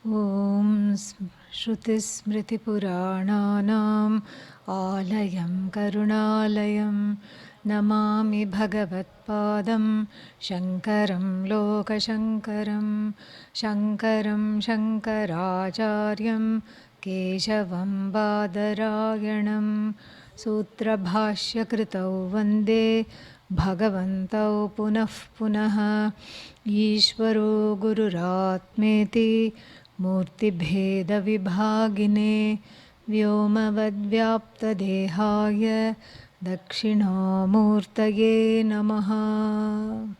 Om Shrutismritipurananam Alayam Karunalayam Namami Bhagavatpadam Shankaram Lokashankaram Shankaram Shankaracharyam Keshavam Badarayanam Sutra-Bhāṣya Kritau Vande Bhagavantau Punah Punah Ishvaro Gururatmeti Murtibheda-vibhagine Vyomavad-vyapta-dehāya Dakshināmurtaye Namaha.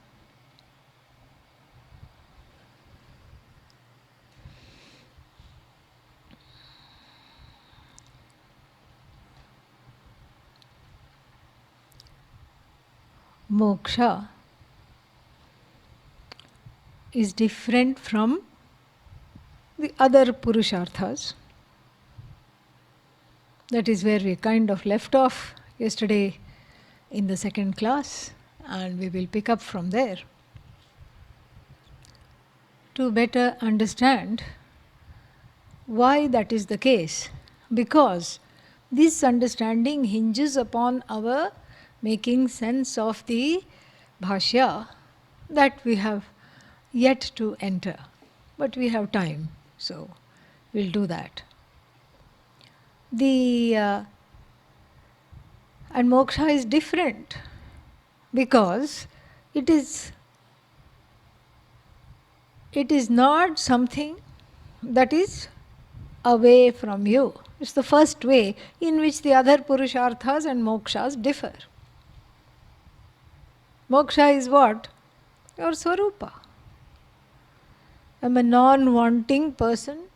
Moksha is different from the other Purusharthas. That is where we kind of left off yesterday in the second class, and we will pick up from there. To better understand why that is the case, because this understanding hinges upon our making sense of the Bhashya that we have yet to enter. But we have time, so we'll do that. And moksha is different because it is not something that is away from you. It's the first way in which the other Purusharthas and mokshas differ. Moksha is what? Your Swarupa. I'm a non-wanting person.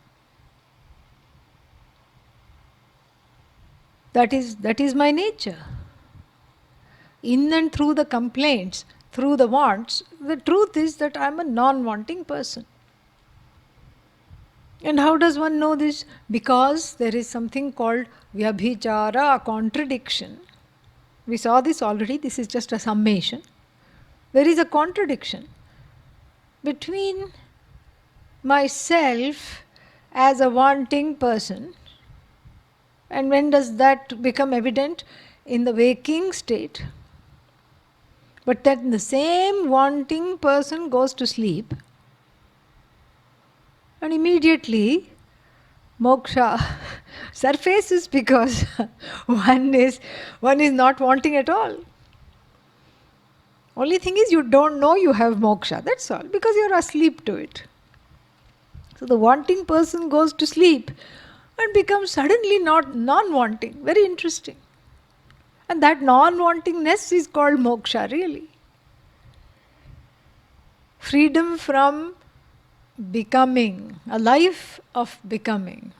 That is my nature. In and through the complaints, through the wants, the truth is that I'm a non-wanting person. And how does one know this? Because there is something called vyabhichara, a contradiction. We saw this already, this is just a summation. There is a contradiction between myself as a wanting person. And when does that become evident? In the waking state. But then the same wanting person goes to sleep, and immediately moksha surfaces because one is not wanting at all. Only thing is you don't know you have moksha, that's all, because you're asleep to it. So the wanting person goes to sleep and becomes suddenly not non-wanting. Very interesting. And that non-wantingness is called moksha, really. Freedom from becoming, a life of becoming.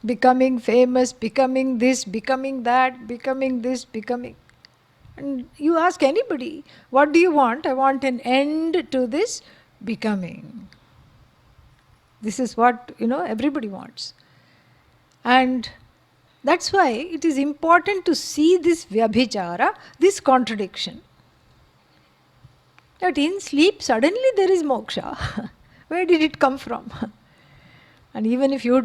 Becoming famous, becoming this, becoming that, becoming this, becoming. And you ask anybody, what do you want? I want an end to this becoming. This is what, everybody wants. And that's why it is important to see this vyabhichara, this contradiction. That in sleep suddenly there is moksha. Where did it come from? And even if you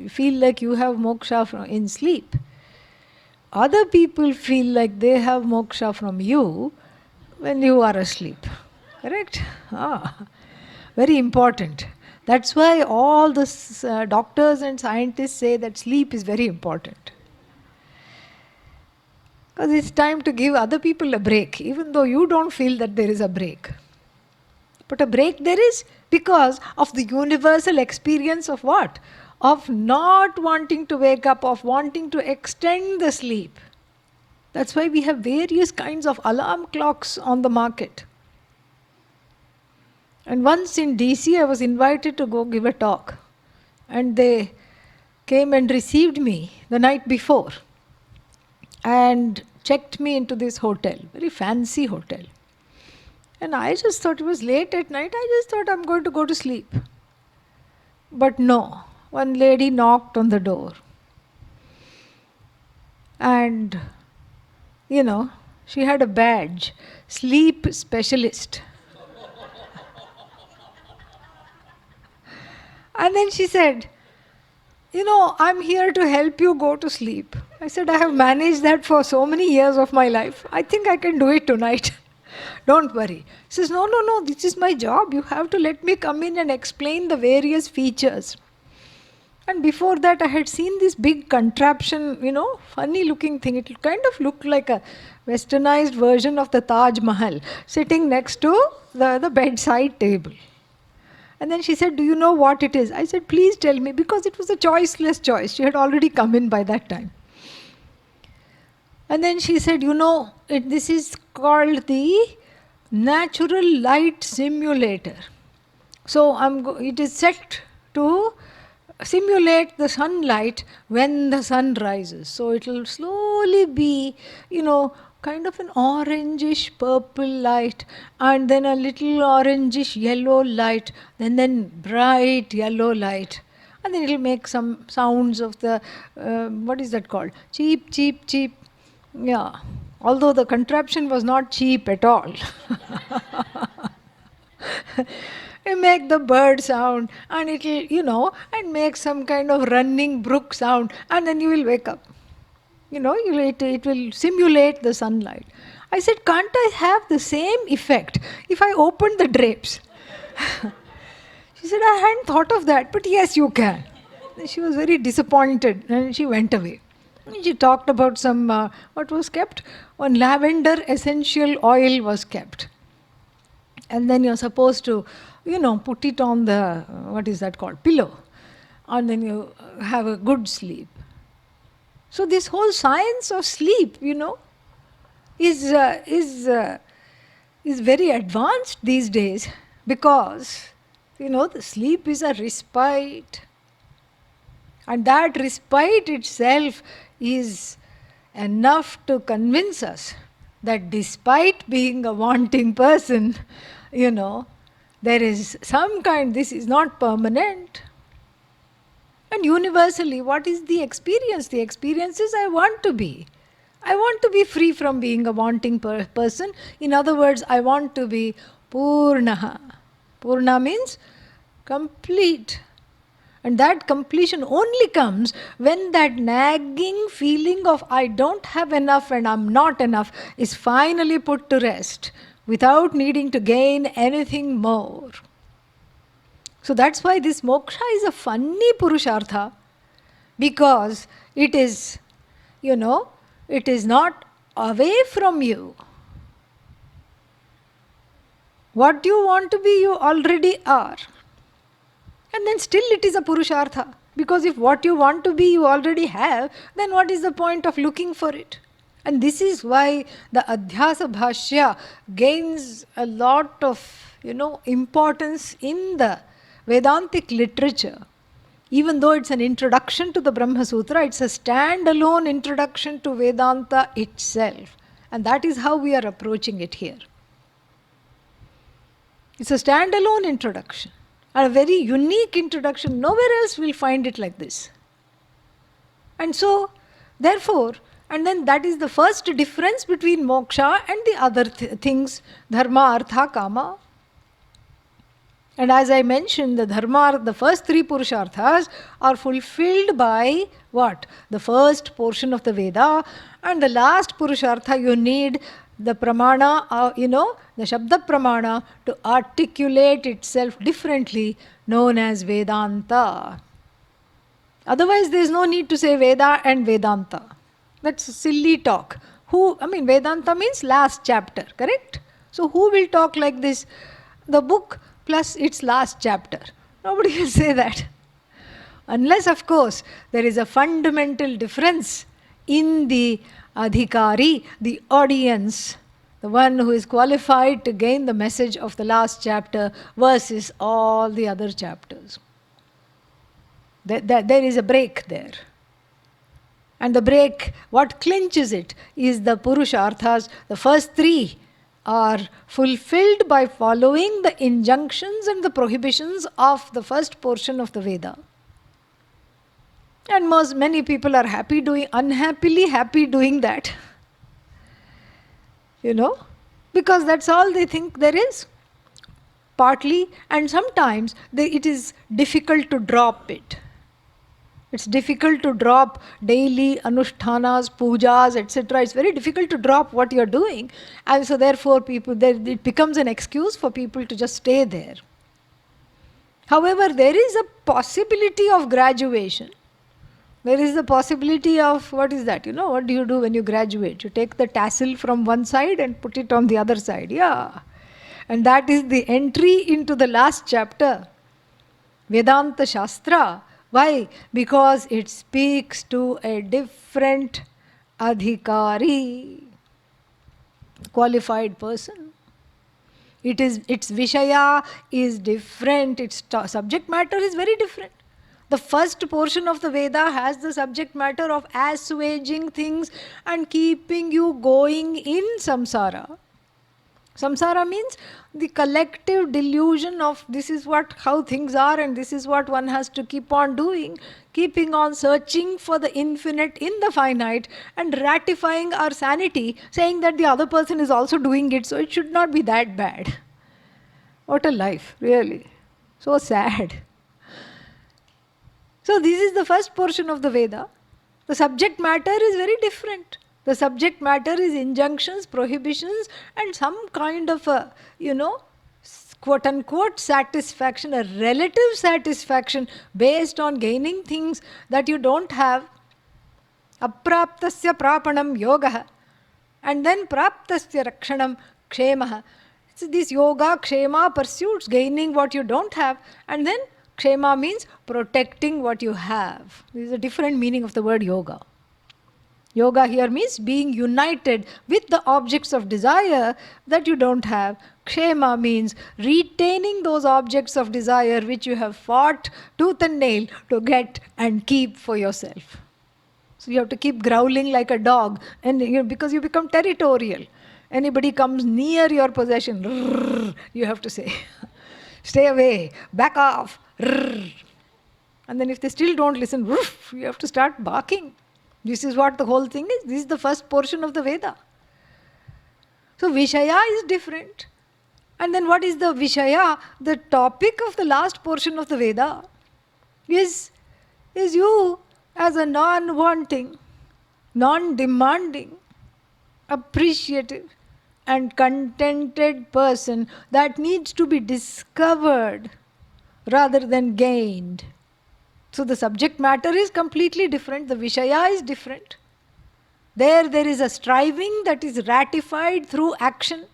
feel like you have moksha in sleep, other people feel like they have moksha from you when you are asleep. Correct? Very important. That's why all the doctors and scientists say that sleep is very important. Because it's time to give other people a break, even though you don't feel that there is a break. But a break there is because of the universal experience of what? Of not wanting to wake up, of wanting to extend the sleep. That's why we have various kinds of alarm clocks on the market. And once in DC, I was invited to go give a talk. And they came and received me the night before and checked me into this hotel, very fancy hotel. And I just thought it was late at night. I just thought I'm going to go to sleep. But no, one lady knocked on the door. And, she had a badge, sleep specialist. And then she said, I'm here to help you go to sleep. I said, I have managed that for so many years of my life. I think I can do it tonight. Don't worry. She says, no, no, no, this is my job. You have to let me come in and explain the various features. And before that, I had seen this big contraption, funny looking thing. It kind of looked like a westernized version of the Taj Mahal sitting next to the bedside table. And then she said, do you know what it is? I said, please tell me, because it was a choiceless choice. She had already come in by that time. And then she said, this is called the natural light simulator. So it is set to simulate the sunlight when the sun rises. So it will slowly be, kind of an orangish purple light, and then a little orangish yellow light, and then bright yellow light. And then it will make some sounds of the, what is that called? Cheep, cheep, cheep. Yeah. Although the contraption was not cheap at all. You make the bird sound, and it will, and make some kind of running brook sound, and then you will wake up. It will simulate the sunlight. I said, can't I have the same effect if I open the drapes? She said, I hadn't thought of that, but yes, you can. She was very disappointed, and she went away. She talked about some, what was kept? One lavender essential oil was kept. And then you're supposed to, put it on the, what is that called? Pillow. And then you have a good sleep. So this whole science of sleep, is very advanced these days, because, the sleep is a respite. And that respite itself is enough to convince us that despite being a wanting person, there is some kind, this is not permanent. And universally, what is the experience? The experience is I want to be. I want to be free from being a wanting person. In other words, I want to be Purnaha. Purna means complete. And that completion only comes when that nagging feeling of I don't have enough and I'm not enough is finally put to rest without needing to gain anything more. So that's why this moksha is a funny purushartha, because it is, it is not away from you. What you want to be, you already are. And then still it is a purushartha, because if what you want to be you already have, then what is the point of looking for it? And this is why the Adhyāsa-Bhāṣya gains a lot of, importance in the Vedantic literature. Even though it's an introduction to the Brahmasutra, it's a standalone introduction to Vedanta itself. And that is how we are approaching it here. It's a standalone introduction, and a very unique introduction. Nowhere else will find it like this. And so, therefore, and then that is the first difference between moksha and the other things, dharma, artha, kama. And as I mentioned, the dharma, the first three purusharthas are fulfilled by what? The first portion of the Veda, and the last purushartha you need the pramana, the Shabda pramana to articulate itself differently, known as Vedanta. Otherwise there is no need to say Veda and Vedanta. That's silly talk. Vedanta means last chapter, correct? So who will talk like this? The book plus its last chapter. Nobody will say that. Unless, of course, there is a fundamental difference in the adhikari, the audience, the one who is qualified to gain the message of the last chapter versus all the other chapters. There is a break there. And the break, what clinches it, is the Purusharthas. The first three are fulfilled by following the injunctions and the prohibitions of the first portion of the Veda. And many people are unhappily happy doing that. Because that's all they think there is. partly, and sometimes it is difficult to drop it. It's difficult to drop daily anushtanas, pujas, etc. It's very difficult to drop what you're doing. And so therefore it becomes an excuse for people to just stay there. However, there is a possibility of graduation. There is the possibility of, what is that? What do you do when you graduate? You take the tassel from one side and put it on the other side. Yeah. And that is the entry into the last chapter, Vedanta Shastra. Why? Because it speaks to a different adhikari, qualified person. Its Vishaya is different, its subject matter is very different. The first portion of the Veda has the subject matter of assuaging things and keeping you going in samsara. Samsara means the collective delusion of this is how things are and this is what one has to keep on doing, keeping on searching for the infinite in the finite and ratifying our sanity, saying that the other person is also doing it, so it should not be that bad. What a life, really. So sad. So this is the first portion of the Veda. The subject matter is very different. The subject matter is injunctions, prohibitions, and some kind of a, quote-unquote satisfaction, a relative satisfaction based on gaining things that you don't have. Apraptasya prapanam yoga. And then praptasya rakshanam kshemah. So this yoga, kshema, pursuits, gaining what you don't have. And then kshema means protecting what you have. This is a different meaning of the word yoga. Yoga here means being united with the objects of desire that you don't have. Kshema means retaining those objects of desire which you have fought tooth and nail to get and keep for yourself. So you have to keep growling like a dog, and because you become territorial. Anybody comes near your possession, you have to say, stay away, back off. And then if they still don't listen, you have to start barking. This is what the whole thing is. This is the first portion of the Veda. So Vishaya is different. And then what is the Vishaya? The topic of the last portion of the Veda is you as a non-wanting, non-demanding, appreciative and contented person that needs to be discovered rather than gained. So the subject matter is completely different. The Vishaya is different. There is a striving that is ratified through action.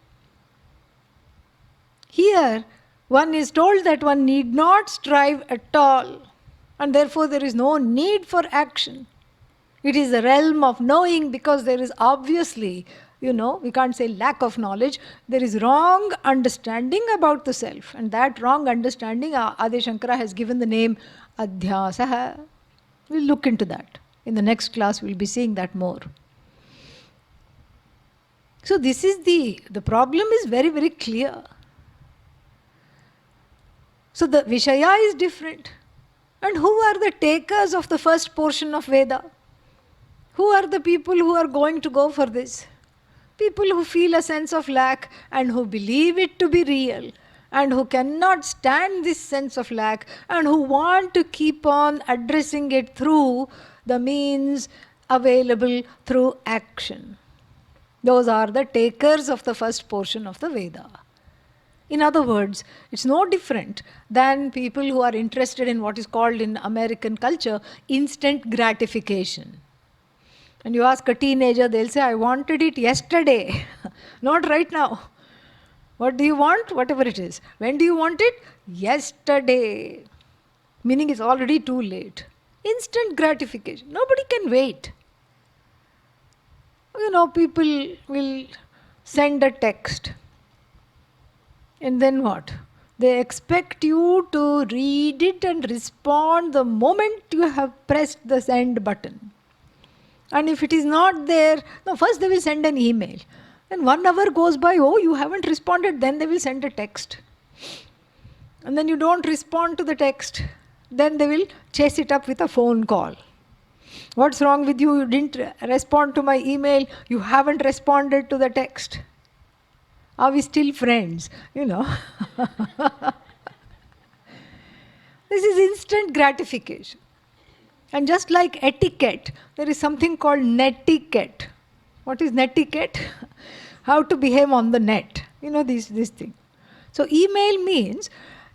Here, one is told that one need not strive at all, and therefore there is no need for action. It is the realm of knowing, because there is obviously, we can't say lack of knowledge, there is wrong understanding about the self. And that wrong understanding, Adi Shankara has given the name Adhyāsa. We'll look into that. In the next class, we'll be seeing that more. So this is the problem is very, very clear. So the Vishaya is different. And who are the takers of the first portion of Veda? Who are the people who are going to go for this? People who feel a sense of lack and who believe it to be real, and who cannot stand this sense of lack, and who want to keep on addressing it through the means available through action. Those are the takers of the first portion of the Veda. In other words, it's no different than people who are interested in what is called in American culture instant gratification. And you ask a teenager, they'll say, I wanted it yesterday, not right now. What do you want? Whatever it is. When do you want it? Yesterday. Meaning it's already too late. Instant gratification. Nobody can wait. People will send a text. And then what? They expect you to read it and respond the moment you have pressed the send button. And if it is not there, first they will send an email. And 1 hour goes by, you haven't responded, then they will send a text. And then you don't respond to the text, then they will chase it up with a phone call. What's wrong with you? You didn't respond to my email, you haven't responded to the text. Are we still friends? This is instant gratification. And just like etiquette, there is something called netiquette. What is netiquette? How to behave on the net. This thing. So email means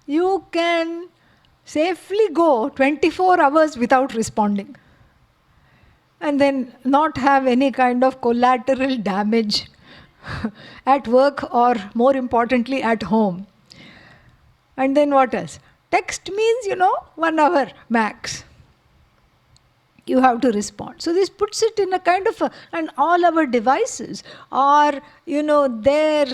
you can safely go 24 hours without responding. And then not have any kind of collateral damage at work or more importantly at home. And then what else? Text means, 1 hour max. You have to respond. So this puts it in a kind of and all our devices are, there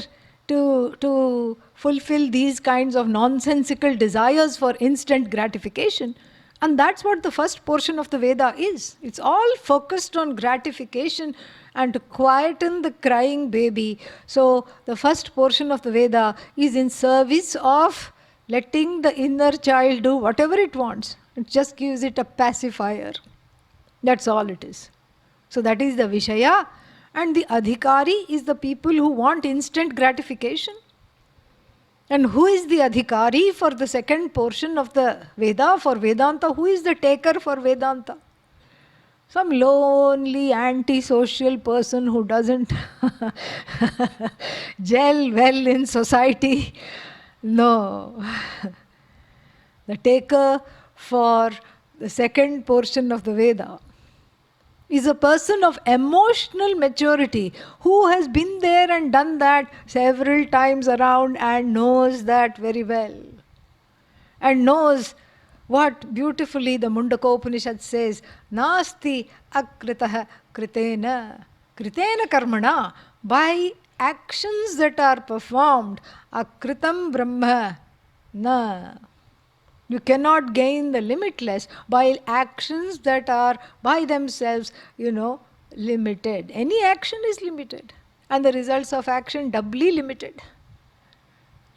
to fulfill these kinds of nonsensical desires for instant gratification. And that's what the first portion of the Veda is. It's all focused on gratification and to quieten the crying baby. So the first portion of the Veda is in service of letting the inner child do whatever it wants. It just gives it a pacifier. That's all it is. So that is the Vishaya. And the Adhikari is the people who want instant gratification. And who is the Adhikari for the second portion of the Veda, for Vedanta? Who is the taker for Vedanta? Some lonely, antisocial person who doesn't gel well in society. No. The taker for the second portion of the Veda is a person of emotional maturity who has been there and done that several times around and knows that very well. And knows what beautifully the Mundaka Upanishad says, Nasti akritaha kritena. Kritena karmana. By actions that are performed, akritam brahma na. You cannot gain the limitless by actions that are by themselves, limited. Any action is limited. And the results of action doubly limited.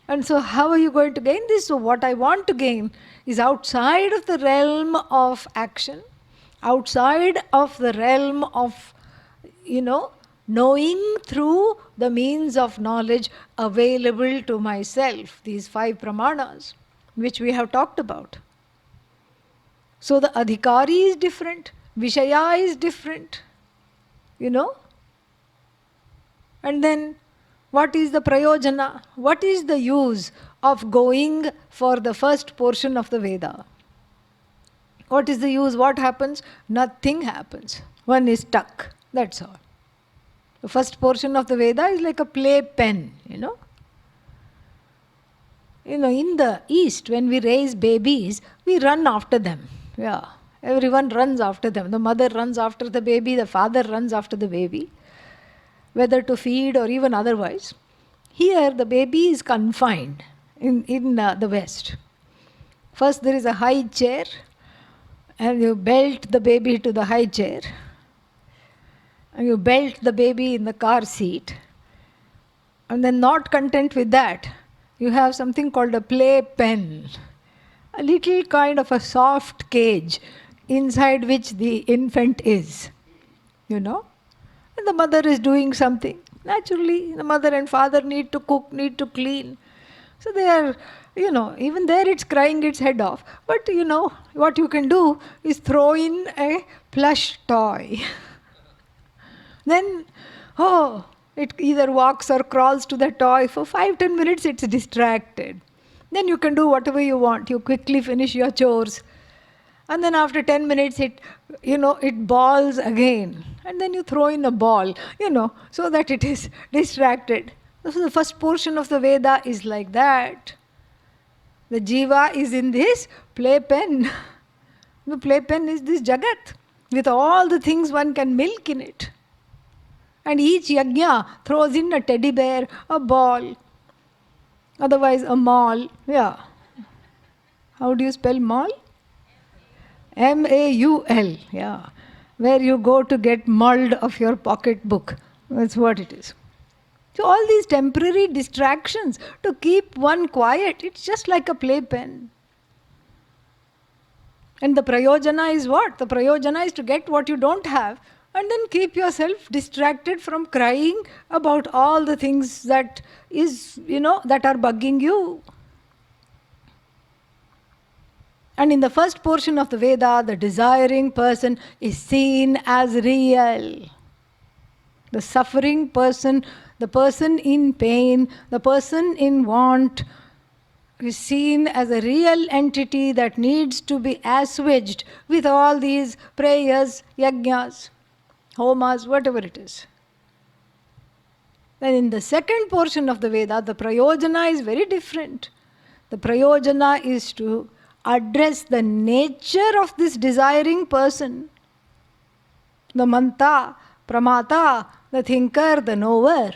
And so how are you going to gain this? So what I want to gain is outside of the realm of action, outside of the realm of, knowing through the means of knowledge available to myself, these 5 pramanas, which we have talked about. So the Adhikari is different, Vishaya is different, And then what is the prayojana? What is the use of going for the first portion of the Veda? What is the use? What happens? Nothing happens. One is stuck. That's all. The first portion of the Veda is like a play pen, in the East, when we raise babies, we run after them. Yeah, everyone runs after them. The mother runs after the baby, the father runs after the baby, whether to feed or even otherwise. Here, the baby is confined in the West. First, there is a high chair, and you belt the baby to the high chair, and you belt the baby in the car seat, and then not content with that, you have something called a play pen, a little kind of a soft cage inside which the infant is, And the mother is doing something. Naturally, the mother and father need to cook, need to clean. So they are, even there it's crying its head off. But, what you can do is throw in a plush toy. Then, it either walks or crawls to the toy. For 5-10 minutes, it's distracted. Then you can do whatever you want. You quickly finish your chores. And then after 10 minutes, it balls again. And then you throw in a ball, so that it is distracted. So the first portion of the Veda is like that. The jiva is in this playpen. The playpen is this jagat, with all the things one can milk in it. And each yajna throws in a teddy bear, a ball, otherwise a mall. Yeah. How do you spell mall? M-A-U-L. Yeah. Where you go to get mulled of your pocketbook. That's what it is. So all these temporary distractions to keep one quiet, it's just like a playpen. And the prayojana is what? The prayojana is to get what you don't have and then keep yourself distracted from crying about all the things that that are bugging you. And in the first portion of the Veda, the desiring person is seen as real. The suffering person, the person in pain, the person in want is seen as a real entity that needs to be assuaged with all these prayers, yajnas, homas, whatever it is. Then in the second portion of the Veda, the prayojana is very different. The prayojana is to address the nature of this desiring person, the manta, pramata, the thinker, the knower,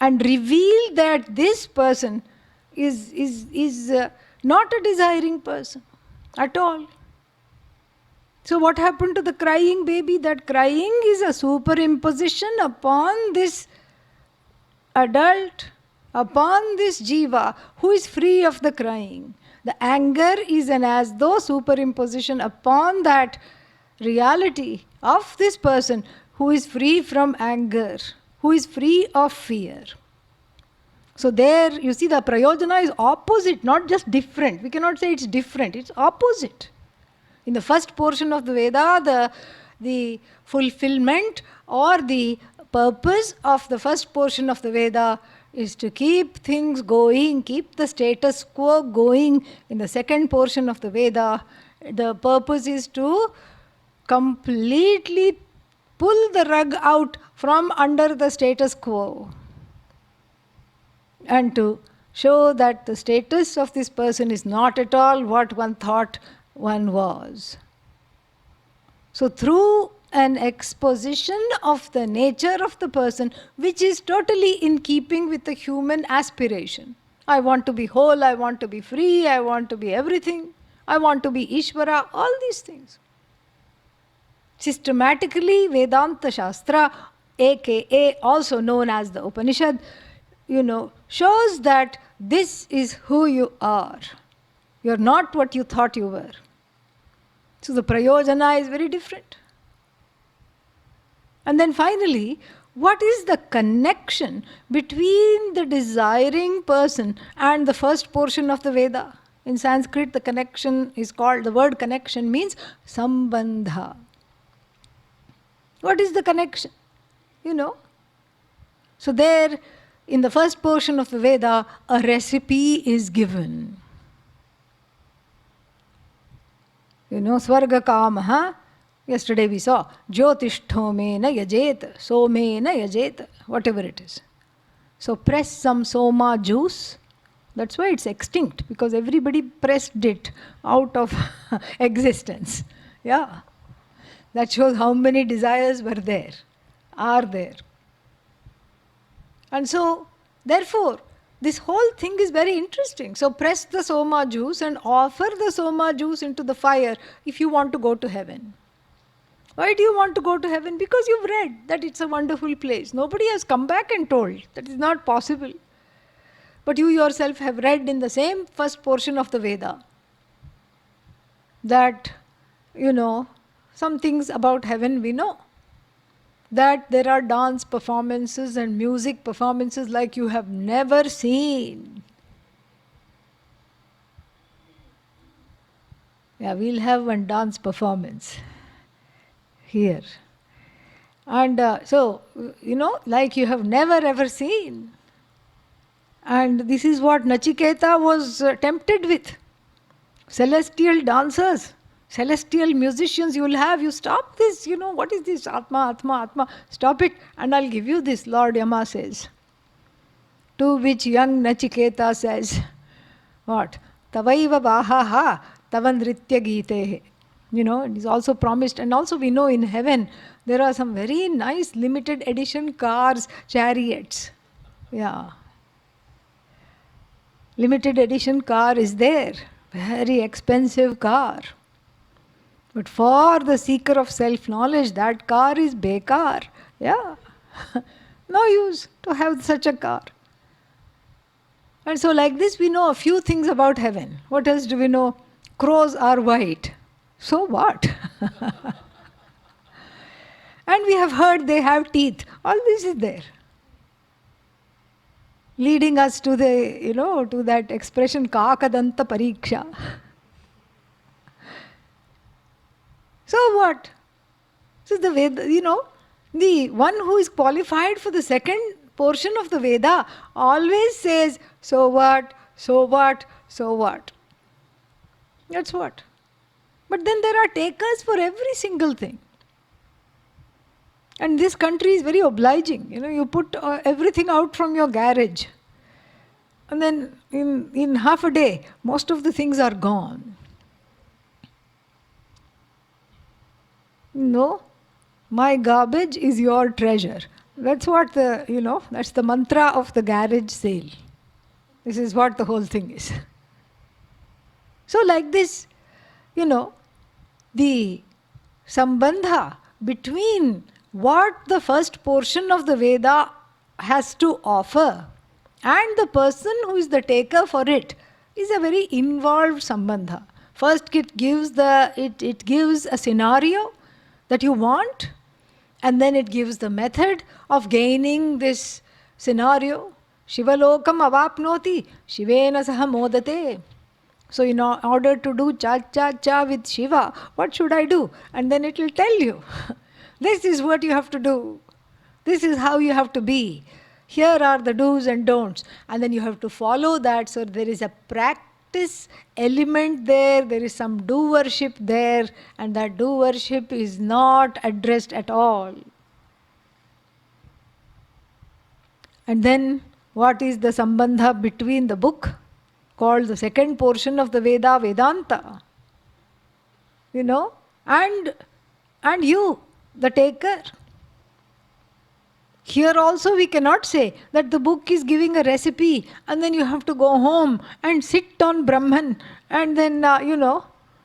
and reveal that this person is not a desiring person at all. So what happened to the crying baby? That crying is a superimposition upon this adult, upon this jiva who is free of the crying. The anger is an as though superimposition upon that reality of this person who is free from anger, who is free of fear. So there, you see, the prayojana is opposite, not just different. We cannot say it's different, it's opposite. In the first portion of the Veda, the fulfillment or the purpose of the first portion of the Veda is to keep things going, keep the status quo going. In the second portion of the Veda, the purpose is to completely pull the rug out from under the status quo and to show that the status of this person is not at all what one thought one was. So through an exposition of the nature of the person, which is totally in keeping with the human aspiration. I want to be whole, I want to be free, I want to be everything, I want to be Ishvara, all these things. Systematically, Vedanta Shastra, aka also known as the Upanishad, shows that this is who you are. You're not what you thought you were. So the prayojana is very different. And then finally, what is the connection between the desiring person and the first portion of the Veda? In Sanskrit, the connection is called, the word connection means sambandha. What is the connection? So there, in the first portion of the Veda, a recipe is given. Swarga kamaha. Yesterday we saw Jyotisthomena yajet, Somena yajet, whatever it is. So press some Soma juice. That's why it's extinct, because everybody pressed it out of existence. Yeah. That shows how many desires were there, are there. And so, therefore, this whole thing is very interesting. So press the Soma juice and offer the Soma juice into the fire if you want to go to heaven. Why do you want to go to heaven? Because you've read that it's a wonderful place. Nobody has come back and told that is not possible. But you yourself have read in the same first portion of the Veda that, some things about heaven we know. That there are dance performances and music performances like you have never seen. Yeah, we'll have one dance performance here. And so, like you have never ever seen. And this is what Nachiketa was tempted with. Celestial dancers, celestial musicians you will have. You stop this, what is this? Atma, Atma, Atma. Stop it and I'll give you this, Lord Yama says. To which young Nachiketa says, what? Tavaiva bahaha tavandritya gitehe. It is also promised. And also we know in heaven there are some very nice limited edition cars, chariots. Yeah. Limited edition car is there. Very expensive car. But for the seeker of self-knowledge, that car is bekar. Yeah. No use to have such a car. And so like this we know a few things about heaven. What else do we know? Crows are white. So what? And we have heard they have teeth. All this is there. Leading us to to that expression, Kakadanta Pariksha. So what? So the Veda, the one who is qualified for the second portion of the Veda always says, so what, so what, so what. That's what. But then there are takers for every single thing. And this country is very obliging. You put everything out from your garage. And then in half a day, most of the things are gone. No, my garbage is your treasure. That's what that's the mantra of the garage sale. This is what the whole thing is. So like this, the sambandha between what the first portion of the Veda has to offer and the person who is the taker for it is a very involved sambandha. First it gives it gives a scenario that you want, and then it gives the method of gaining this scenario. Shivalokam avapnoti, Shivena saha modate. So in order to do cha-cha-cha with Shiva, what should I do? And then it will tell you. This is what you have to do. This is how you have to be. Here are the do's and don'ts. And then you have to follow that. So there is a practice element there. There is some doership there. And that doership is not addressed at all. And then what is the sambandha between the book, called the second portion of the Veda, Vedanta, and you, the taker. Here also we cannot say that the book is giving a recipe and then you have to go home and sit on Brahman and then,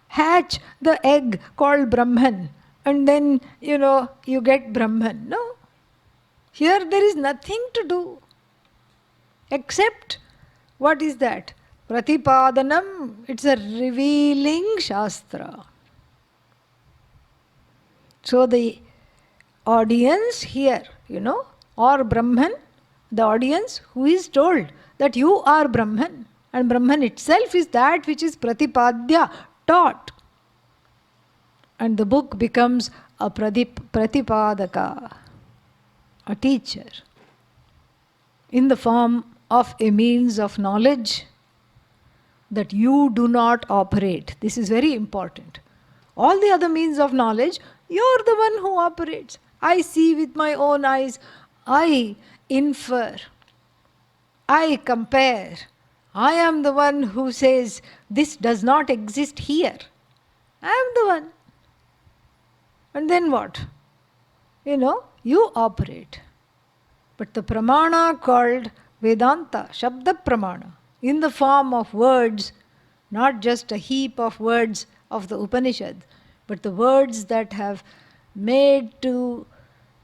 hatch the egg called Brahman and then, you get Brahman. No. Here there is nothing to do except, what is that? Pratipadanam. It's a revealing Shastra. So the audience here, or Brahman, the audience who is told that you are Brahman, and Brahman itself is that which is Pratipadya, taught. And the book becomes a Pratipadaka, a teacher, in the form of a means of knowledge that you do not operate. This is very important. All the other means of knowledge, you're the one who operates. I see with my own eyes. I infer. I compare. I am the one who says, this does not exist here. I am the one. And then what? You operate. But the pramana called Vedanta, Shabda Pramana, in the form of words, not just a heap of words of the Upanishad, but the words that have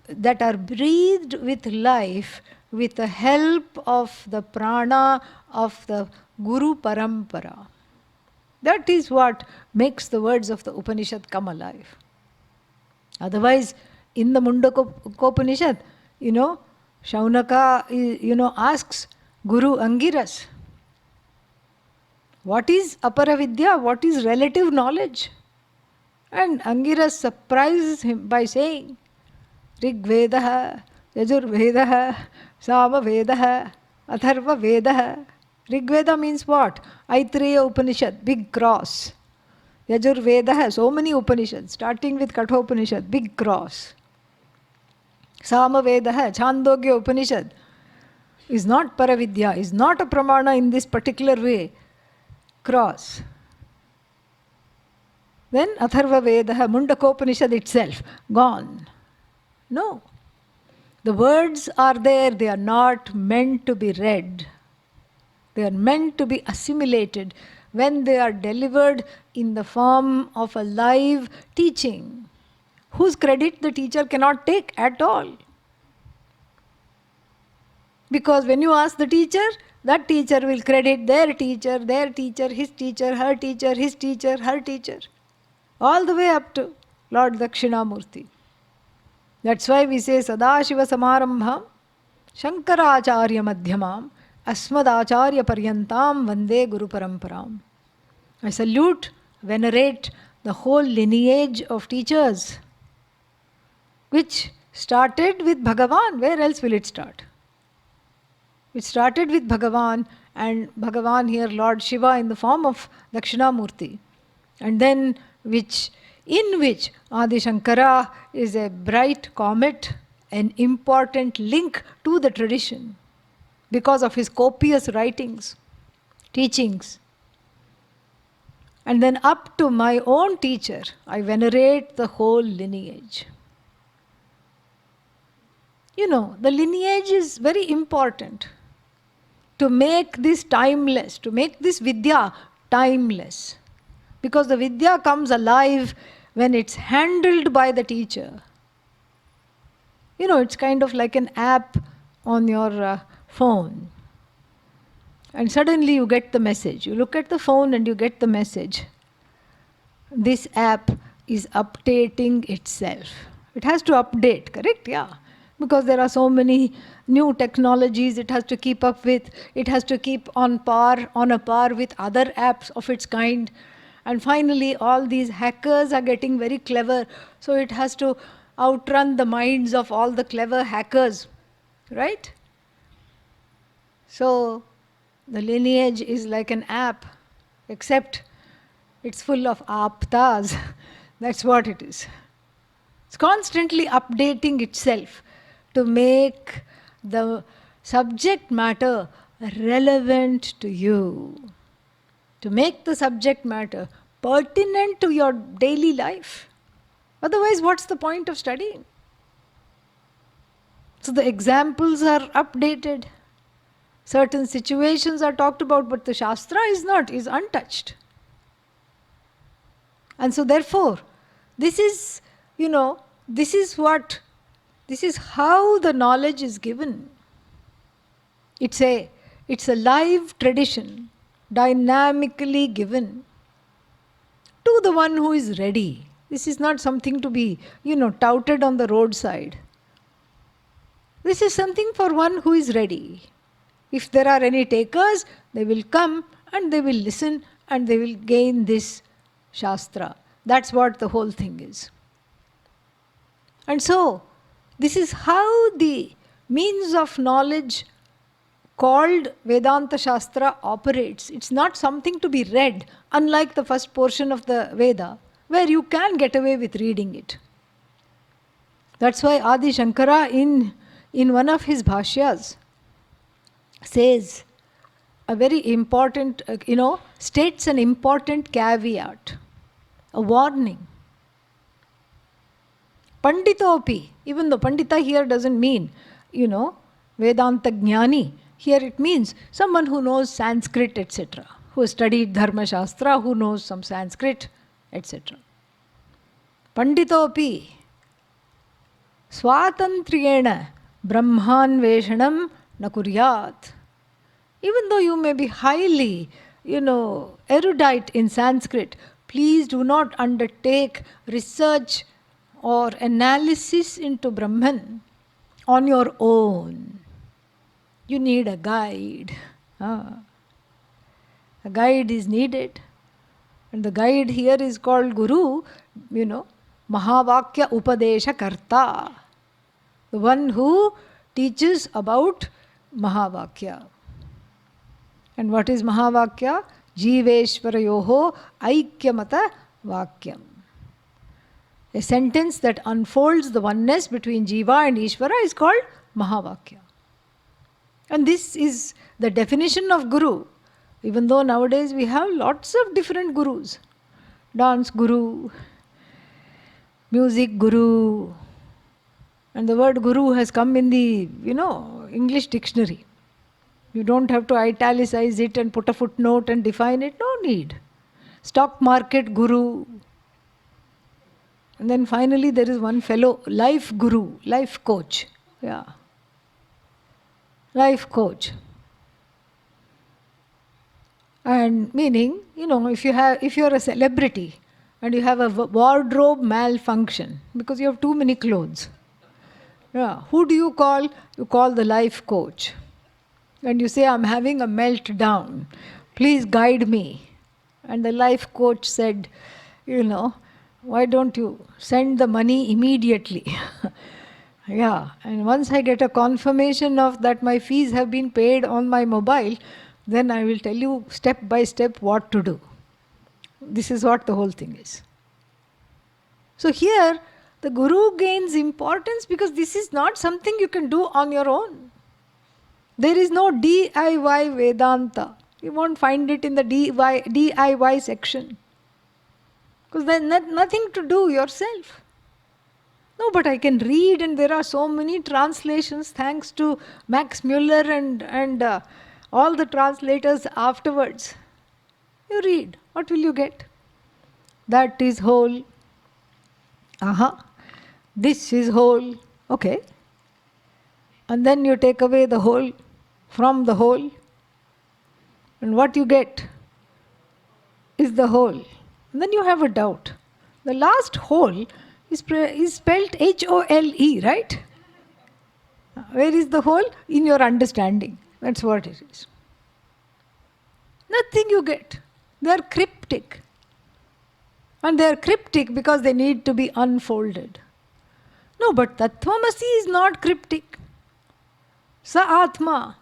that are breathed with life with the help of the prana of the Guru Parampara. That is what makes the words of the Upanishad come alive. Otherwise, in the Mundakopanishad, Shaunaka, asks Guru Angiras, what is Aparavidya? What is relative knowledge? And Angiras surprises him by saying, Rig Vedaha, Yajur Vedaha, Sama Vedaha, Atharva Vedaha. Rig Veda means what? Aitreya Upanishad, big cross. Yajur Vedaha, so many Upanishads, starting with Kathopanishad, big cross. Sama Vedaha, Chandogya Upanishad, is not Paravidya, is not a pramana in this particular way. Cross. Then Atharva Vedaha, Mundakopanishad itself, gone. No. The words are there, they are not meant to be read. They are meant to be assimilated when they are delivered in the form of a live teaching, whose credit the teacher cannot take at all. Because when you ask the teacher, that teacher will credit their teacher, his teacher, her teacher, his teacher, her teacher, all the way up to Lord Dakshinamurti. That's why we say Sadashiva Samarambham Shankaracharya Madhyamam Asmadacharya Paryantam Vande Guru Paramparam. I salute, venerate the whole lineage of teachers, which started with Bhagavan. Where else will it start? It started with Bhagavan, and Bhagavan here, Lord Shiva in the form of Dakshinamurti. And then in which Adi Shankara is a bright comet, an important link to the tradition because of his copious writings, teachings. And then up to my own teacher, I venerate the whole lineage. You know, the lineage is very important to make this timeless, to make this Vidya timeless. Because the Vidya comes alive when it's handled by the teacher. You know, it's kind of like an app on your phone. And suddenly you get the message. You look at the phone and you get the message. This app is updating itself. It has to update, correct? Yeah. Because there are so many new technologies it has to keep up with. It has to keep on a par with other apps of its kind. And finally, all these hackers are getting very clever. So it has to outrun the minds of all the clever hackers, right? So the lineage is like an app, except it's full of aptas. That's what it is. It's constantly updating itself to make the subject matter relevant to you, to make the subject matter pertinent to your daily life. Otherwise, what's the point of studying? So the examples are updated. Certain situations are talked about, but the Shastra is not, is untouched. And so therefore, this is, this is how the knowledge is given. It's a live tradition, dynamically given to the one who is ready. This is not something to be, touted on the roadside. This is something for one who is ready. If there are any takers, they will come and they will listen and they will gain this Shastra. That's what the whole thing is. And so, this is how the means of knowledge called Vedanta Shastra operates. It's not something to be read, unlike the first portion of the Veda, where you can get away with reading it. That's why Adi Shankara in one of his bhashyas says a very important, states an important caveat, a warning. Panditopi, even though Pandita here doesn't mean, Vedanta Jnani. Here it means someone who knows Sanskrit, etc., who studied Dharma Shastra, who knows some Sanskrit, etc. Panditopi, Swatantriyena Brahmanveshanam na kuryat. Even though you may be highly, erudite in Sanskrit, please do not undertake research or analysis into Brahman on your own. You need a guide. A guide is needed. And the guide here is called Guru, Mahavakya Upadesha Karta. The one who teaches about Mahavakya. And what is Mahavakya? Jiveshwarayoho Aikyamata Vakyam. A sentence that unfolds the oneness between Jiva and Ishvara is called Mahavakya. And this is the definition of Guru. Even though nowadays we have lots of different gurus. Dance Guru, music Guru. And the word Guru has come in the, English dictionary. You don't have to italicize it and put a footnote and define it. No need. Stock market Guru. And then finally there is one fellow, life Guru, life coach. Yeah. Life coach. And meaning, if you're a celebrity and you have a wardrobe malfunction because you have too many clothes, Yeah. Who do you call? You call the life coach. And you say, I'm having a meltdown. Please guide me. And the life coach said, why don't you send the money immediately? Yeah. And once I get a confirmation of that my fees have been paid on my mobile, then I will tell you step by step what to do. This is what the whole thing is. So here, the Guru gains importance because this is not something you can do on your own. There is no DIY Vedanta. You won't find it in the DIY section. Because there's nothing to do yourself. No, but I can read, and there are so many translations thanks to Max Muller and all the translators afterwards. You read. What will you get? That is whole. This is whole. Okay. And then you take away the whole from the whole. And what you get is the whole. And then you have a doubt. The last whole is spelled HOLE, right? Where is the whole? In your understanding. That's what it is. Nothing you get. They are cryptic. And they are cryptic because they need to be unfolded. No, but Tattvamasi is not cryptic. Sa Atma,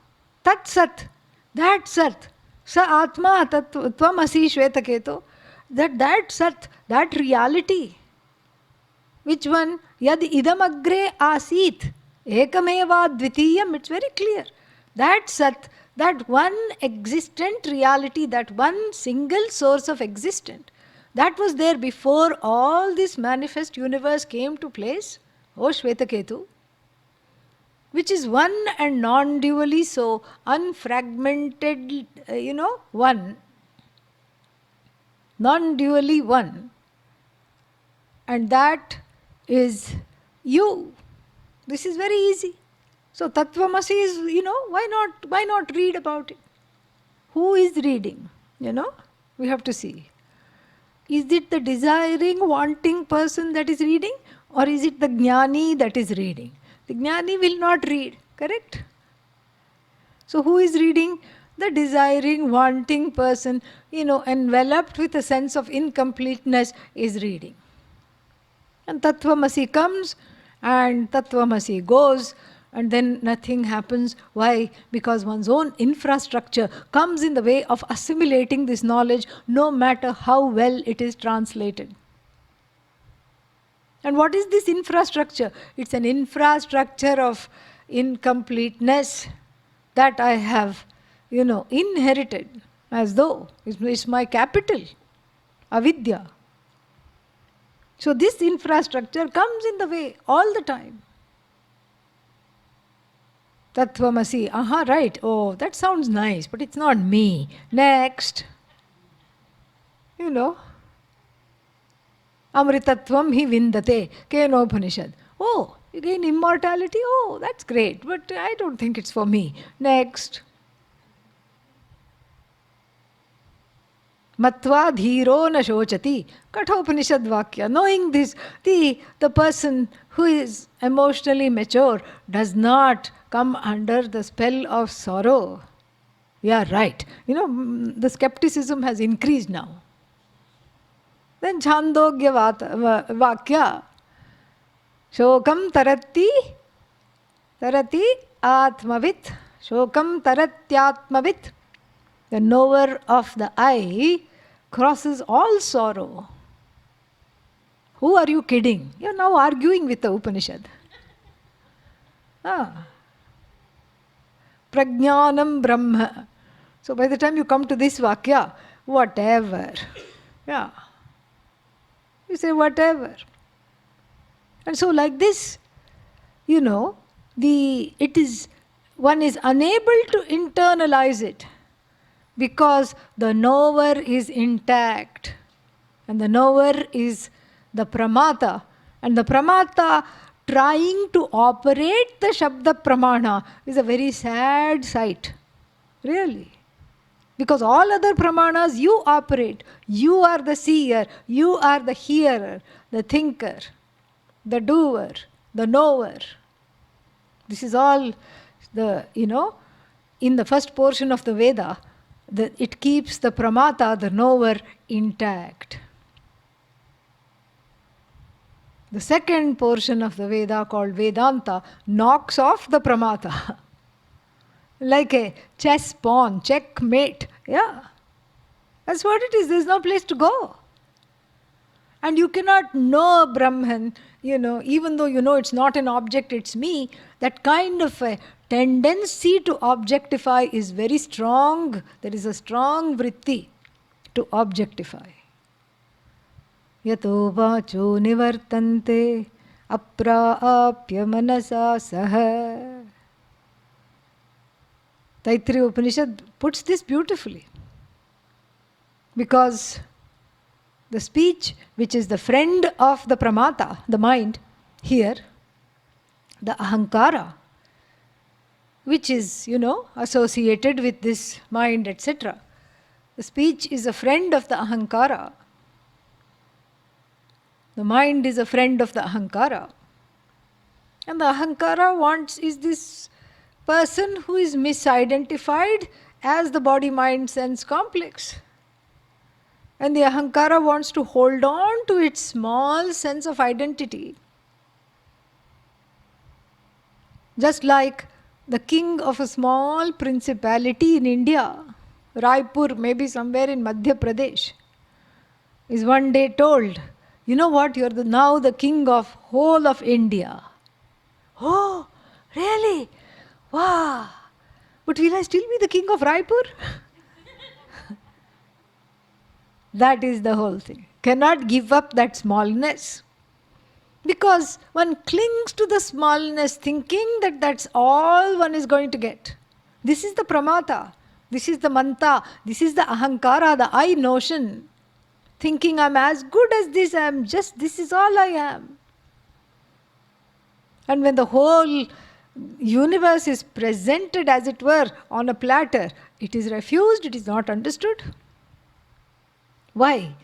Tat Sat, that Sat, Sa Atma, Tattvamasi Shvetaketo, that Sat, that reality. Which one? Yad idam agre asit, ekameva dvitiyam, it's very clear. That Sat, that one existent reality, that one single source of existence, that was there before all this manifest universe came to place, O Shvetaketu, which is one and non-dually so, unfragmented, one, non-dually one. And that is you. This is very easy. So Tattvamasi is, why not read about it? Who is reading? We have to see. Is it the desiring, wanting person that is reading? Or is it the jnani that is reading? The jnani will not read, correct? So who is reading? The desiring, wanting person, enveloped with a sense of incompleteness is reading. And Tattvamasi comes and Tattvamasi goes, and then nothing happens. Why? Because one's own infrastructure comes in the way of assimilating this knowledge, no matter how well it is translated. And what is this infrastructure? It's an infrastructure of incompleteness that I have, inherited as though it's my capital, avidya. So this infrastructure comes in the way all the time. Tattvamasi, right, oh, that sounds nice, but it's not me. Next. Amritatvam hi vindate, Kenopanishad. Oh, you gain immortality? Oh, that's great, but I don't think it's for me. Next. Matva dhiro na shochati, Kathopanishad Vakya. Knowing this, the person who is emotionally mature does not come under the spell of sorrow. Yeah, right. The skepticism has increased now. Then Chandogya Vakya. Shokam tarati atmavit. Shokam taratyatmavit. The knower of the I crosses all sorrow. Who are you kidding? You're now arguing with the Upanishad. Prajnanam Brahma. So by the time you come to this Vakya, whatever. Yeah. You say whatever. And so like this, one is unable to internalize it because the knower is intact. And the knower is the pramata. And the pramata trying to operate the Shabda Pramana is a very sad sight. Really. Because all other Pramanas you operate. You are the seer. You are the hearer, the thinker, the doer, the knower. This is all in the first portion of the Veda, it keeps the pramata, the knower, intact. The second portion of the Veda, called Vedanta, knocks off the pramata. Like a chess pawn, checkmate. Yeah. That's what it is. There's no place to go. And you cannot know Brahman, even though you know it's not an object, it's me. That kind of a tendency to objectify is very strong. There is a strong vritti to objectify. Yato vacho nivartante apraapya manasa saha. Taittiriya Upanishad puts this beautifully. Because the speech, which is the friend of the pramata, the mind, here, the ahankara, which is, associated with this mind, etc. The speech is a friend of the ahankara. The mind is a friend of the ahankara. And the ahankara is this person who is misidentified as the body-mind-sense complex. And the ahankara wants to hold on to its small sense of identity. Just like the king of a small principality in India, Raipur, maybe somewhere in Madhya Pradesh, is one day told, you know what, you're now the king of whole of India. Oh, really? Wow. But will I still be the king of Raipur? That is the whole thing. Cannot give up that smallness. Because one clings to the smallness thinking that that's all one is going to get. This is the pramata. This is the manta. This is the ahankara, the I notion. Thinking I'm as good as this, this is all I am. And when the whole universe is presented, as it were, on a platter, it is refused, it is not understood. Why?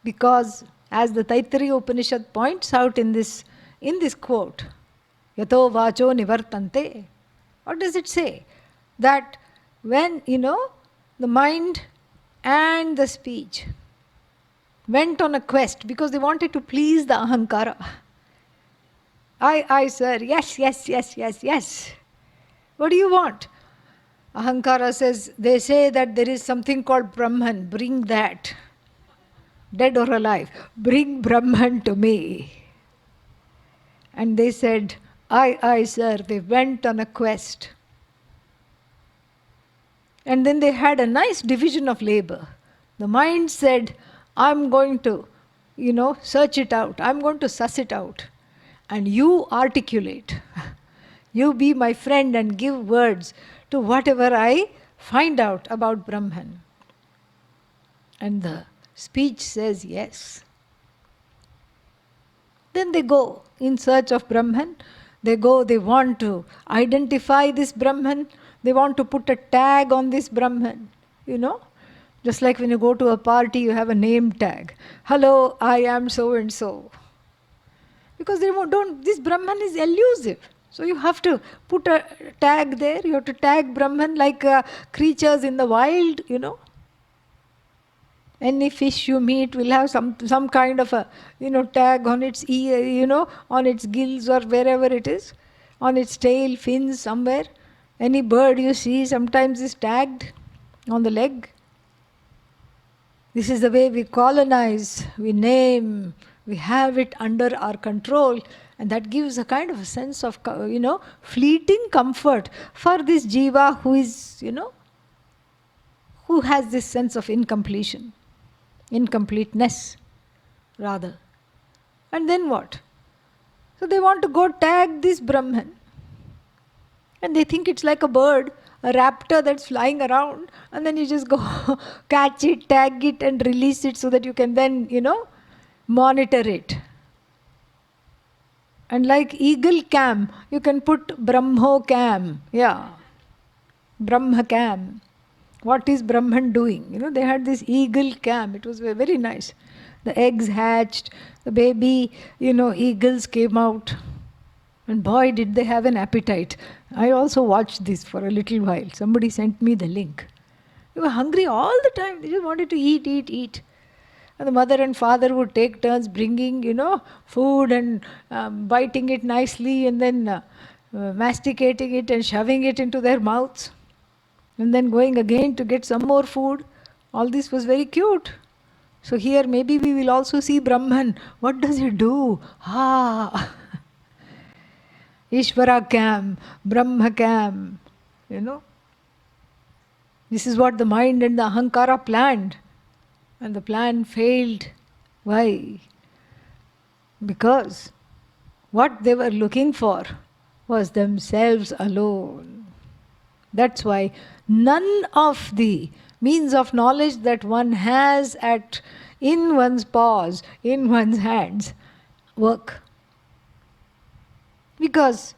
Because, as the Taittiriya Upanishad points out in this quote, Yato vacho nivartante. What does it say? That when, the mind and the speech went on a quest because they wanted to please the ahankara. I, sir, yes, yes, yes, yes, yes. What do you want? Ahankara says, they say that there is something called Brahman, bring that. Dead or alive, bring Brahman to me. And they said, I, sir, they went on a quest. And then they had a nice division of labor. The mind said, I'm going to, search it out. I'm going to suss it out. And you articulate. You be my friend and give words to whatever I find out about Brahman. And the speech says yes. Then they go in search of Brahman. They want to identify this Brahman. They want to put a tag on this Brahman. Just like when you go to a party, you have a name tag. Hello, I am so and so. Because this Brahman is elusive. So you have to put a tag there. You have to tag Brahman like creatures in the wild, Any fish you meet will have some kind of a tag on its ear, on its gills or wherever it is, on its tail, fins somewhere. Any bird you see sometimes is tagged on the leg. This is the way we colonize, we name, we have it under our control, and that gives a kind of a sense of fleeting comfort for this jiva who is who has this sense of incompleteness, rather. And then what? So they want to go tag this Brahman. And they think it's like a bird, a raptor that's flying around. And then you just go catch it, tag it and release it so that you can then, monitor it. And like eagle cam, you can put Brahmo cam. Yeah. Brahma cam. What is Brahman doing? They had this eagle cam. It was very nice. The eggs hatched, the baby, eagles came out. And boy, did they have an appetite. I also watched this for a little while. Somebody sent me the link. They were hungry all the time. They just wanted to eat, eat, eat. And the mother and father would take turns bringing, food and biting it nicely and then masticating it and shoving it into their mouths. And then going again to get some more food. All this was very cute. So here maybe we will also see Brahman. What does it do? Ishvara cam, Brahma cam, This is what the mind and the ahankara planned. And the plan failed. Why? Because what they were looking for was themselves alone. That's why none of the means of knowledge that one has in one's paws, in one's hands, work. Because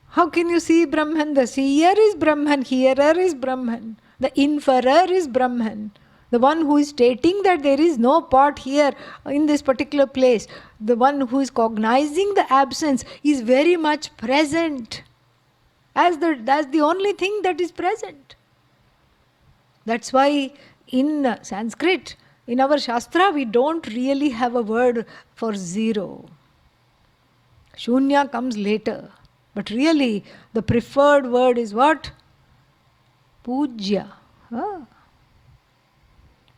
how can you see Brahman? The seer is Brahman, hearer is Brahman, the inferer is Brahman. The one who is stating that there is no pot here in this particular place, the one who is cognizing the absence is very much present as the only thing that is present. That's why in Sanskrit, in our Shastra, we don't really have a word for zero. Shunya comes later. But really, the preferred word is what? Pujya.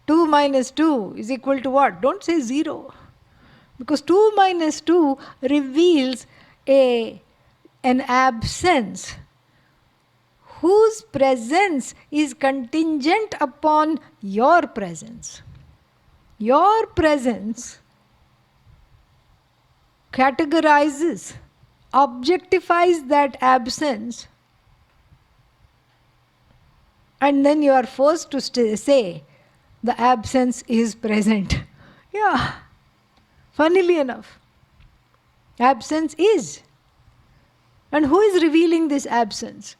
2 minus 2 is equal to what? Don't say 0. Because 2 minus 2 reveals an absence whose presence is contingent upon your presence. Your presence categorizes, objectifies that absence, and then you are forced to say the absence is present. Yeah, funnily enough, absence is. And who is revealing this absence?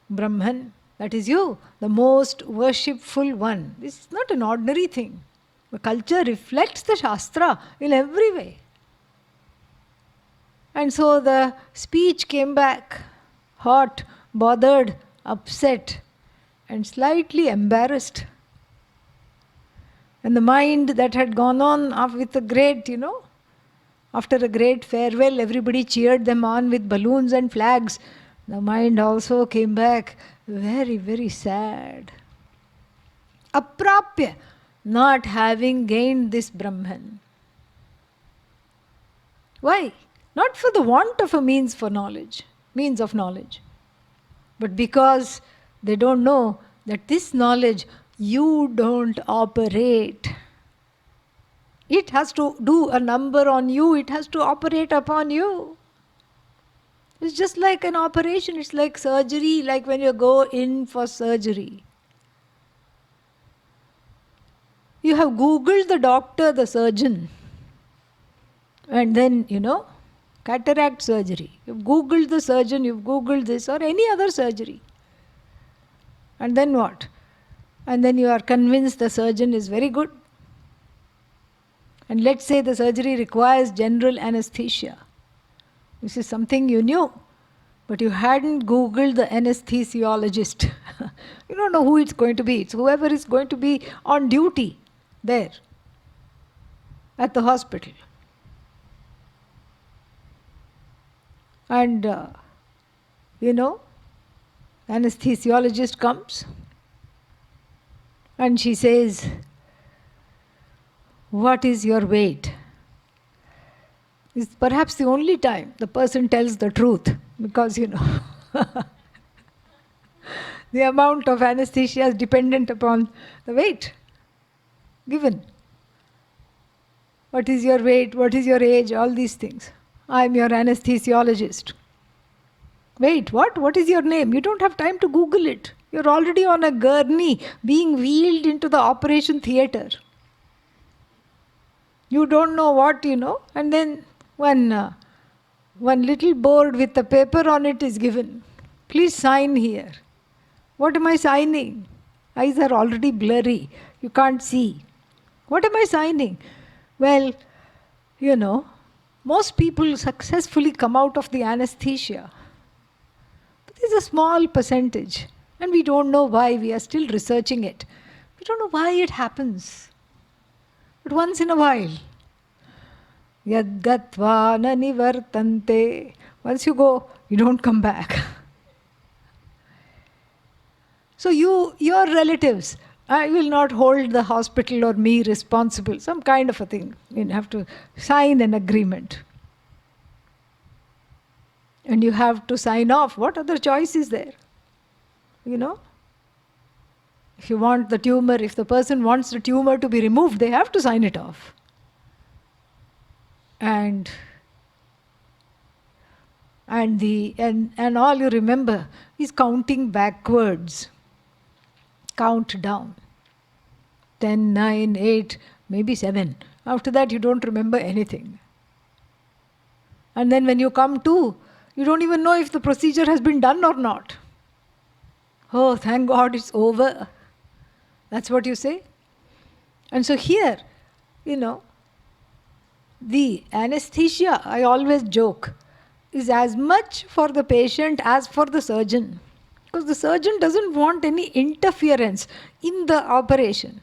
Brahman, that is you, the most worshipful one. This is not an ordinary thing. The culture reflects the Shastra in every way. And so the speech came back hot, bothered, upset, and slightly embarrassed. And the mind that had gone on with a great, after a great farewell, everybody cheered them on with balloons and flags. The mind also came back very, very sad. Aprapya, not having gained this Brahman. Why? Not for the want of a means of knowledge, but because they don't know that this knowledge you don't operate. It has to do a number on you, it has to operate upon you. It's just like an operation, it's like surgery, like when you go in for surgery. You have Googled the doctor, the surgeon, and then, cataract surgery. You've Googled the surgeon, you've Googled this or any other surgery. And then what? And then you are convinced the surgeon is very good. And let's say the surgery requires general anesthesia. This is something you knew, but you hadn't Googled the anesthesiologist. You don't know who it's going to be. It's whoever is going to be on duty there at the hospital. And, anesthesiologist comes and she says, "What is your weight?" It's perhaps the only time the person tells the truth because, the amount of anesthesia is dependent upon the weight given. What is your weight? What is your age? All these things. I am your anesthesiologist. Wait, what? What is your name? You don't have time to Google it. You're already on a gurney being wheeled into the operation theatre. You don't know what, and then one little board with a paper on it is given. Please sign here. What am I signing? Eyes are already blurry. You can't see. What am I signing? Well, Most people successfully come out of the anesthesia. But there's a small percentage. And we don't know why. We are still researching it. We don't know why it happens. But once in a while, yad gatva na nivartante. Once you go, you don't come back. So your relatives, I will not hold the hospital or me responsible, some kind of a thing. You have to sign an agreement. And you have to sign off. What other choice is there? You know? If you want the tumor, if the person wants the tumor to be removed, they have to sign it off. And all you remember is counting backwards. Count down. 10, 9, 8, maybe 7. After that, you don't remember anything. And then when you come to, you don't even know if the procedure has been done or not. Oh, thank God it's over. That's what you say. And so here, the anesthesia, I always joke, is as much for the patient as for the surgeon. Because the surgeon doesn't want any interference in the operation.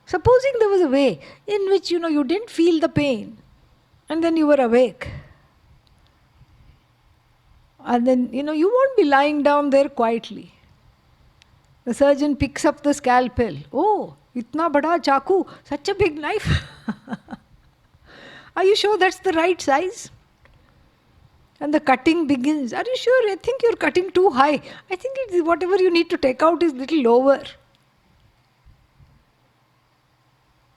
Supposing there was a way in which, you didn't feel the pain and then you were awake. And then, you won't be lying down there quietly. The surgeon picks up the scalpel. Oh, itna bada chaku, such a big knife. Are you sure that's the right size? And the cutting begins. Are you sure? I think you're cutting too high. I think whatever you need to take out is little lower.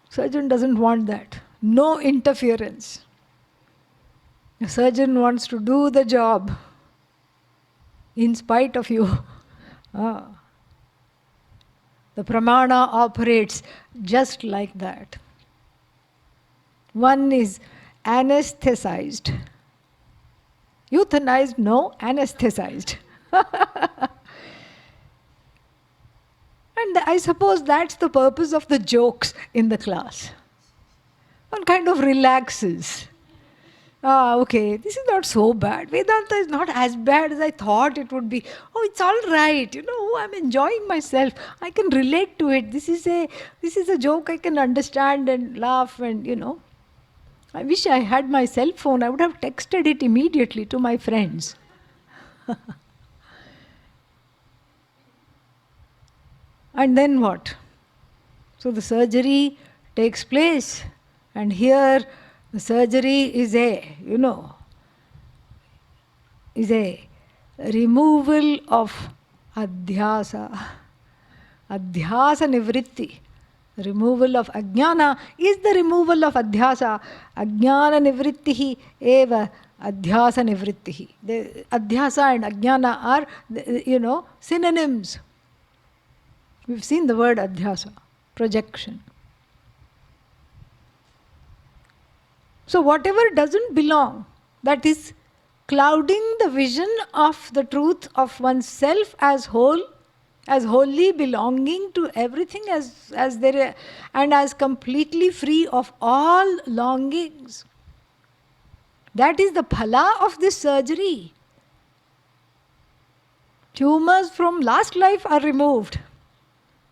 Surgeon doesn't want that. No interference. The surgeon wants to do the job in spite of you. The pramana operates just like that. One is anesthetized. Euthanized, no, anesthetized. And I suppose that's the purpose of the jokes in the class. One kind of relaxes. Okay, this is not so bad. Vedanta is not as bad as I thought it would be. Oh, it's all right. I'm enjoying myself. I can relate to it. This is a joke I can understand and laugh and, I wish I had my cell phone. I would have texted it immediately to my friends. And then what? So the surgery takes place. And here the surgery is a removal of adhyasa. Adhyasa nivritti. Removal of ajnana is the removal of adhyasa. Ajnana nivrittihi eva adhyasa nivrittihi. The adhyasa and ajnana are, synonyms. We've seen the word adhyasa, projection. So whatever doesn't belong, that is clouding the vision of the truth of oneself as whole, as wholly belonging to everything as there, and as completely free of all longings. That is the phala of this surgery. Tumors from last life are removed.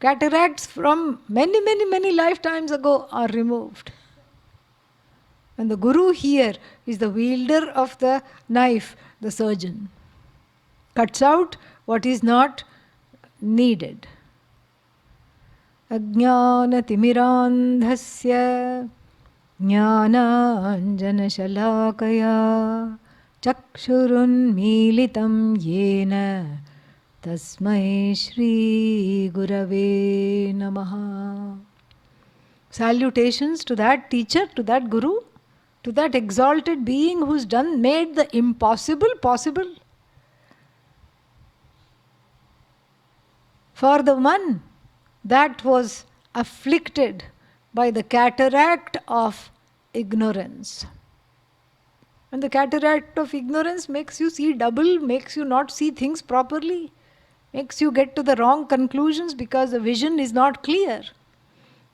Cataracts from many, many, many lifetimes ago are removed. And the Guru here is the wielder of the knife, the surgeon. Cuts out what is not needed. Ajnana timirandhasya jnananjana shalakaya chakshurun militam yena tasmai shri gurave namaha. Salutations to that teacher, to that Guru, to that exalted being who's made the impossible possible. For the one that was afflicted by the cataract of ignorance. And the cataract of ignorance makes you see double, makes you not see things properly, makes you get to the wrong conclusions because the vision is not clear.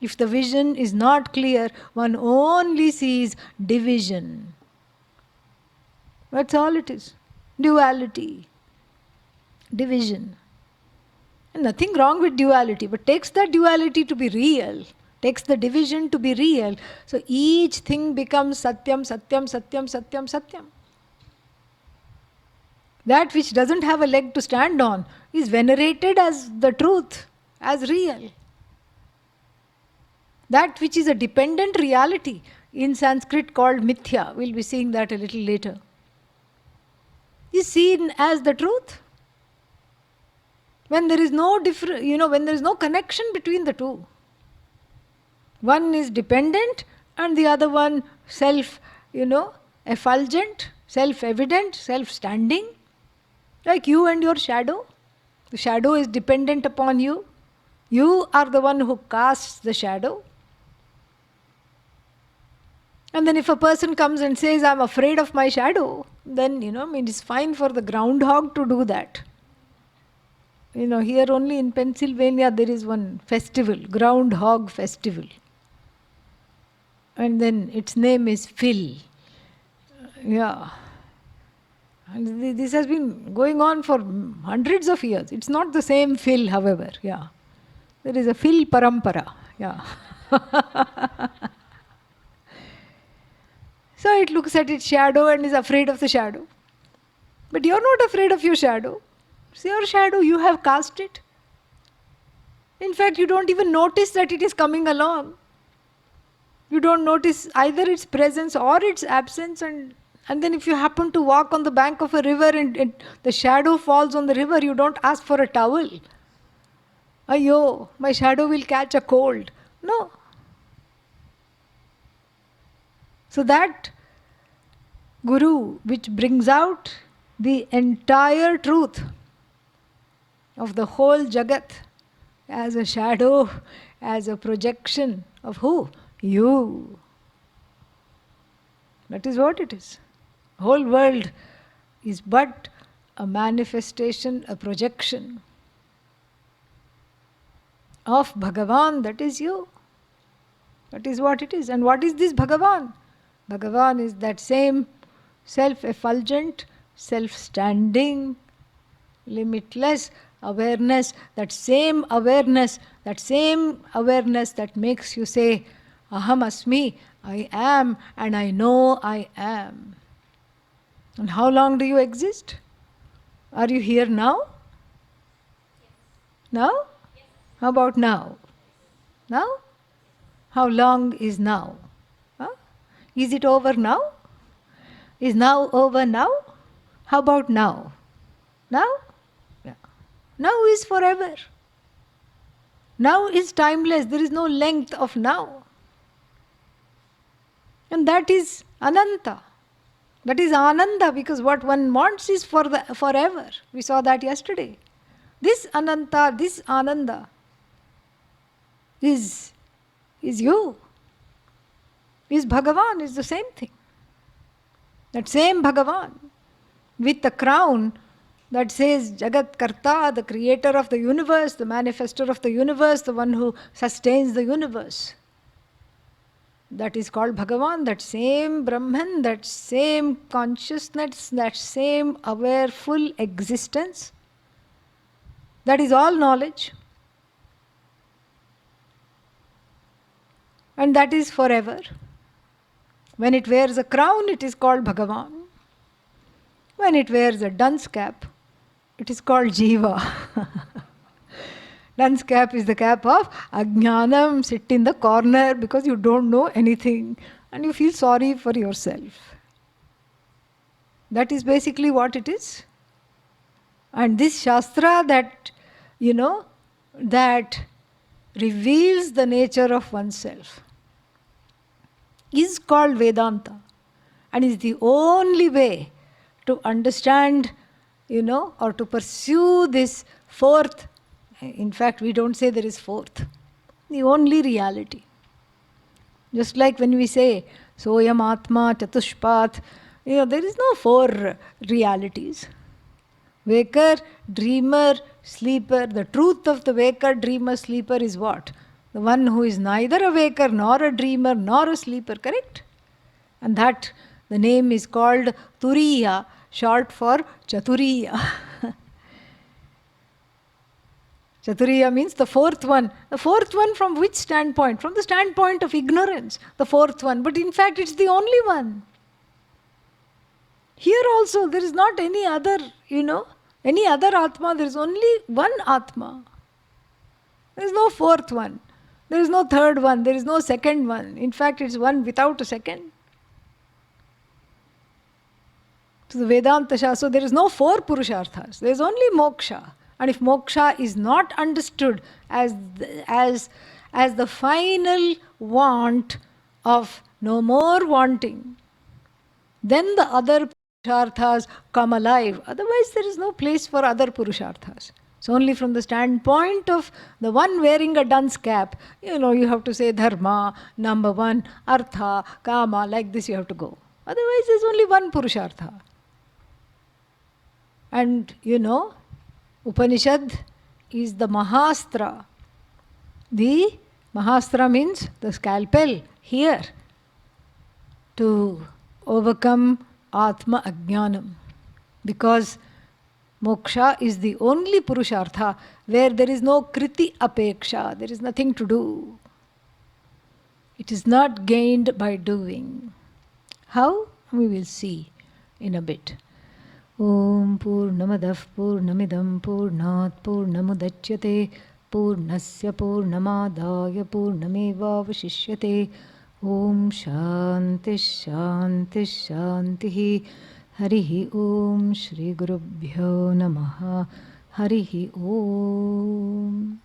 If the vision is not clear, one only sees division. That's all it is. Duality. Division. And nothing wrong with duality, but takes that duality to be real, takes the division to be real. So each thing becomes Satyam, Satyam, Satyam, Satyam, Satyam. That which doesn't have a leg to stand on is venerated as the truth, as real. That which is a dependent reality, in Sanskrit called mithya, we'll be seeing that a little later, is seen as the truth. When there is no when there is no connection between the two. One is dependent and the other one effulgent, self-evident, self-standing. Like you and your shadow. The shadow is dependent upon you. You are the one who casts the shadow. And then if a person comes and says, I'm afraid of my shadow, then, it's fine for the groundhog to do that. Here only in Pennsylvania there is one festival, Groundhog Festival. And then its name is Phil. Yeah. And this has been going on for hundreds of years. It's not the same Phil, however. Yeah. There is a Phil Parampara. Yeah. So it looks at its shadow and is afraid of the shadow. But you're not afraid of your shadow. It's your shadow, you have cast it. In fact, you don't even notice that it is coming along. You don't notice either its presence or its absence. And then if you happen to walk on the bank of a river and the shadow falls on the river, you don't ask for a towel. Ayyo, my shadow will catch a cold. No. So that Guru, which brings out the entire truth of the whole Jagat as a shadow, as a projection of who? You. That is what it is. The whole world is but a manifestation, a projection of Bhagavan, that is you. That is what it is. And what is this Bhagavan? Bhagavan is that same self-effulgent, self-standing, limitless awareness, that same awareness that makes you say, Aham Asmi, I am and I know I am. And how long do you exist? Are you here now? Now? How about now? Now? How long is now? Huh? Is it over now? Is now over now? How about now? Now? Yeah. Now is forever. Now is timeless. There is no length of now. And that is Ananta. That is Ananda, because what one wants is for forever. We saw that yesterday. This Ananta, this Ananda is you. Is Bhagavan, is the same thing. That same Bhagavan with the crown that says Jagat Karta, the creator of the universe, the manifester of the universe, the one who sustains the universe. That is called Bhagavan, that same Brahman, that same consciousness, that same aware full existence. That is all knowledge. And that is forever. When it wears a crown, it is called Bhagavan. When it wears a dunce cap, it is called Jiva. Dunce cap is the cap of Ajnanam, sit in the corner because you don't know anything and you feel sorry for yourself. That is basically what it is. And this Shastra that, that reveals the nature of oneself is called Vedanta and is the only way to understand, or to pursue this fourth. In fact, we don't say there is fourth. The only reality. Just like when we say, Soyam Atma Chatushpat, there is no four realities. Waker, dreamer, sleeper. The truth of the waker, dreamer, sleeper is what? the one who is neither a waker, nor a dreamer, nor a sleeper, correct? And that, the name is called Turiya, short for Chaturiya. Chaturiya means the fourth one. The fourth one from which standpoint? From the standpoint of ignorance, the fourth one. But in fact, it's the only one. Here also, there is not any other, any other Atma. There is only one Atma. There is no fourth one. There is no third one. There is no second one. In fact, it's one without a second. So the Vedanta Shastra, so there is no four Purusharthas. There is only moksha. And if moksha is not understood as the final want of no more wanting, then the other Purusharthas come alive. Otherwise, there is no place for other Purusharthas. So only from the standpoint of the one wearing a dunce cap, you have to say dharma, number one, artha, kama, like this you have to go. Otherwise, there is only one Purushartha. And Upanishad is the Mahastra. The Mahastra means the scalpel here to overcome Atma Ajnanam. Because moksha is the only Purushartha where there is no kriti apeksha, there is nothing to do. It is not gained by doing. How? We will see in a bit. Om Purnamadav Purnamidam Purnat Purnamudachyate Purnasya Purnamadaya Purnamevavashishyate. Om Shanti Shanti Shanti. Harihi Om Shri Gurubhyo Namaha. Harihi Om.